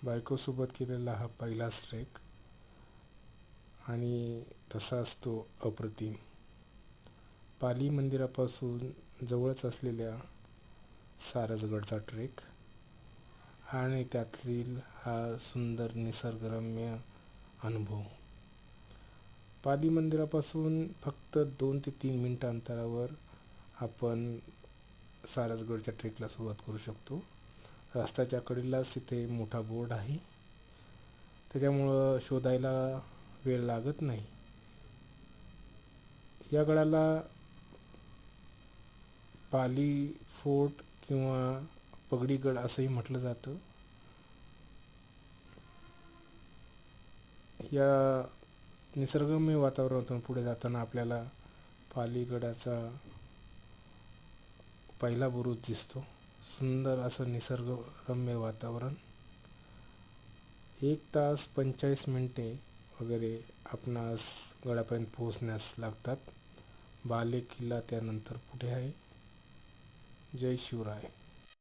बायकोसोबत केलेला हा पहिलाच ट्रेक आणि तसा असतो अप्रतिम. पाली मंदिरापासून जवळच असलेल्या सारसगडचा ट्रेक आणि त्यातील हा सुंदर निसर्गरम्य अनुभव. पाली मंदिरापासून फक्त 2 ते 3 मिनिटं अंतरावर आपण सारसगडच्या ट्रेकला सुरुवात करू शकतो. रस्त्याच्या कडेलाच तिथे मोठा बोर्ड आहे, त्याच्यामुळं शोधायला वेळ लागत नाही. या गडाला पाली फोर्ट किंवा पगडीगड असंही म्हटलं जातं. या निसर्गरम्य वातावरणातून पुढे जाताना आपल्याला पालीगडाचा पहिला बुरुज दिसतो. सुंदर असं निसर्गरम्य वातावरण. 1 तास 45 मिनिटे वगैरे आपणास गडापर्यंत पोहोचण्यास लागतात. बालेकिल्ला त्यानंतर पुढे आहे. जय शिवराय.